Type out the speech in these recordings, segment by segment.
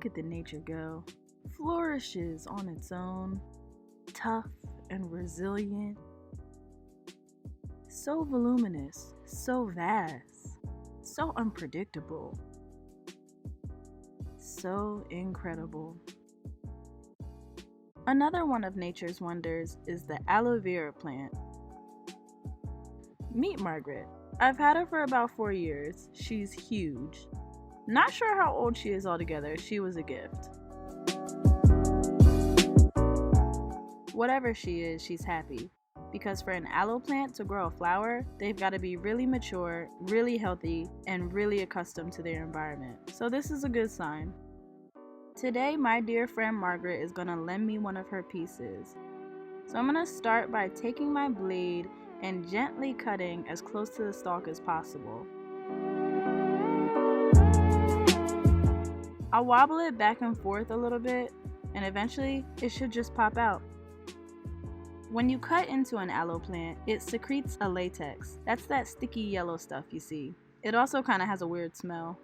Look at the nature go. Flourishes on its own, tough and resilient. So voluminous, so vast, so unpredictable, so incredible. Another one of nature's wonders is the aloe vera plant. Meet Margaret. I've had her for about 4 years. She's huge. Not sure how old she is altogether. She was a gift. Whatever she is, she's happy. Because for an aloe plant to grow a flower, they've got to be really mature, really healthy, and really accustomed to their environment. So this is a good sign. Today, my dear friend Margaret is going to lend me one of her pieces. So I'm going to start by taking my blade and gently cutting as close to the stalk as possible. I'll wobble it back and forth a little bit, and eventually it should just pop out. When you cut into an aloe plant, it secretes a latex. That's that sticky yellow stuff you see. It also kind of has a weird smell.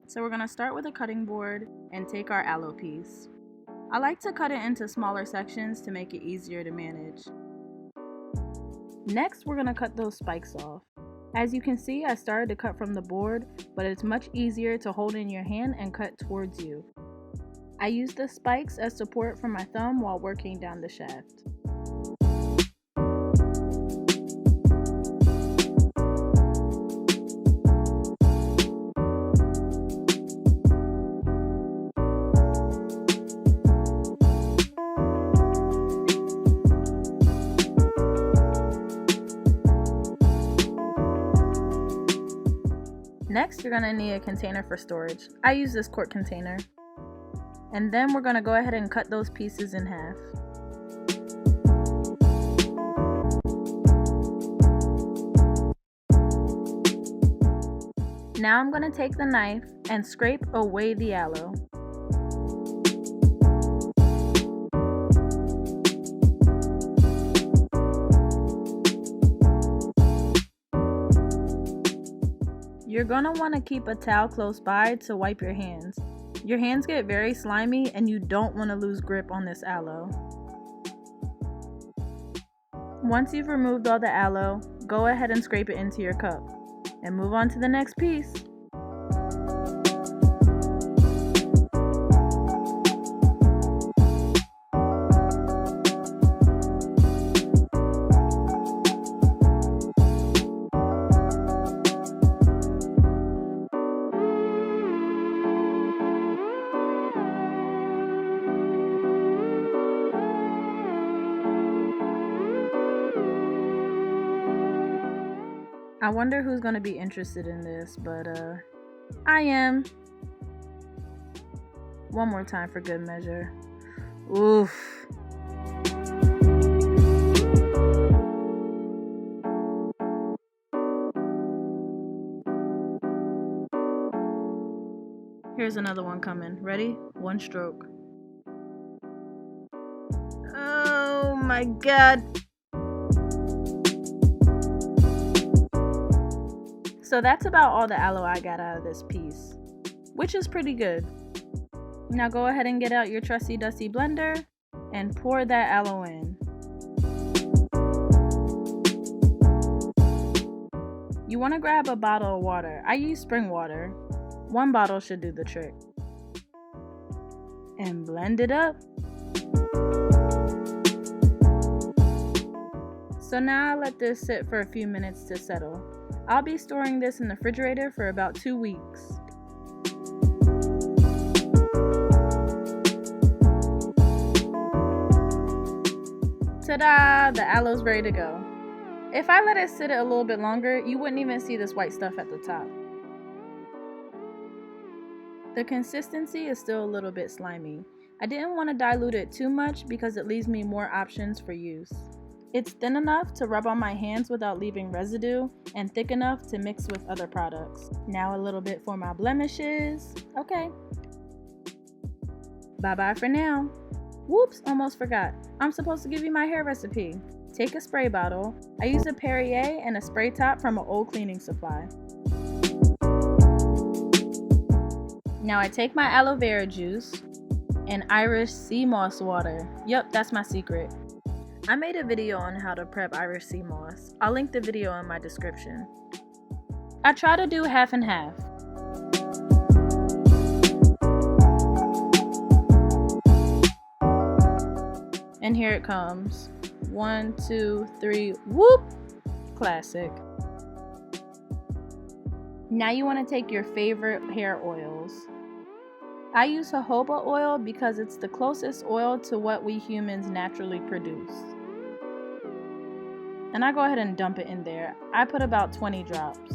So we're going to start with a cutting board and take our aloe piece. I like to cut it into smaller sections to make it easier to manage. Next, we're going to cut those spikes off. As you can see, I started to cut from the board, but it's much easier to hold in your hand and cut towards you. I use the spikes as support for my thumb while working down the shaft. Next, you're going to need a container for storage. I use this quart container. And then we're going to go ahead and cut those pieces in half. Now I'm going to take the knife and scrape away the aloe. You're going to want to keep a towel close by to wipe your hands. Your hands get very slimy and you don't want to lose grip on this aloe. Once you've removed all the aloe, go ahead and scrape it into your cup and move on to the next piece. I wonder who's going to be interested in this, but I am. One more time for good measure. Oof. Here's another one coming. Ready? One stroke. Oh my God. So that's about all the aloe I got out of this piece, which is pretty good. Now go ahead and get out your trusty dusty blender and pour that aloe in. You want to grab a bottle of water. I use spring water. 1 bottle should do the trick. And blend it up. So now I let this sit for a few minutes to settle. I'll be storing this in the refrigerator for about 2 weeks. Ta-da! The aloe's ready to go. If I let it sit a little bit longer, you wouldn't even see this white stuff at the top. The consistency is still a little bit slimy. I didn't want to dilute it too much because it leaves me more options for use. It's thin enough to rub on my hands without leaving residue and thick enough to mix with other products. Now a little bit for my blemishes. Okay. Bye-bye for now. Whoops, almost forgot. I'm supposed to give you my hair recipe. Take a spray bottle. I use a Perrier and a spray top from an old cleaning supply. Now I take my aloe vera juice and Irish Seamoss water. Yep, that's my secret. I made a video on how to prep Irish Seamoss. I'll link the video in my description. I try to do half and half. And here it comes. 1, 2, 3, whoop! Classic. Now you want to take your favorite hair oils. I use jojoba oil because it's the closest oil to what we humans naturally produce. And I go ahead and dump it in there. I put about 20 drops.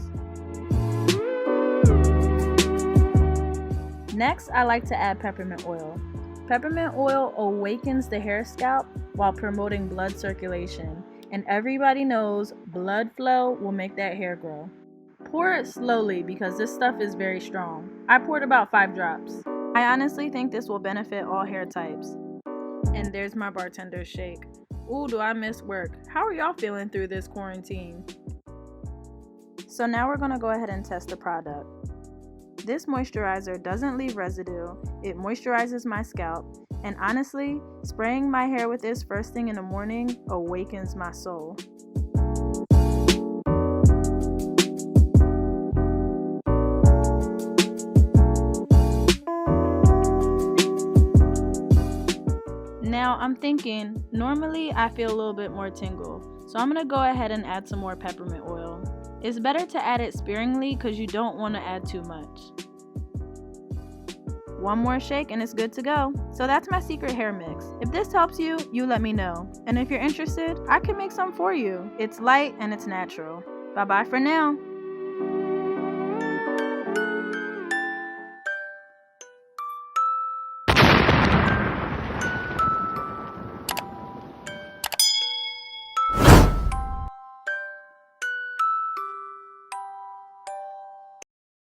Next, I like to add peppermint oil. Peppermint oil awakens the hair scalp while promoting blood circulation. And everybody knows blood flow will make that hair grow. Pour it slowly because this stuff is very strong. I poured about 5 drops. I honestly think this will benefit all hair types. And there's my bartender's shake. Ooh, do I miss work? How are y'all feeling through this quarantine? So now we're gonna go ahead and test the product. This moisturizer doesn't leave residue, it moisturizes my scalp, and honestly, spraying my hair with this first thing in the morning awakens my soul. Now I'm thinking, normally I feel a little bit more tingle, so I'm going to go ahead and add some more peppermint oil. It's better to add it sparingly because you don't want to add too much. One more shake and it's good to go. So that's my secret hair mix. If this helps you, you let me know. And if you're interested, I can make some for you. It's light and it's natural. Bye bye for now.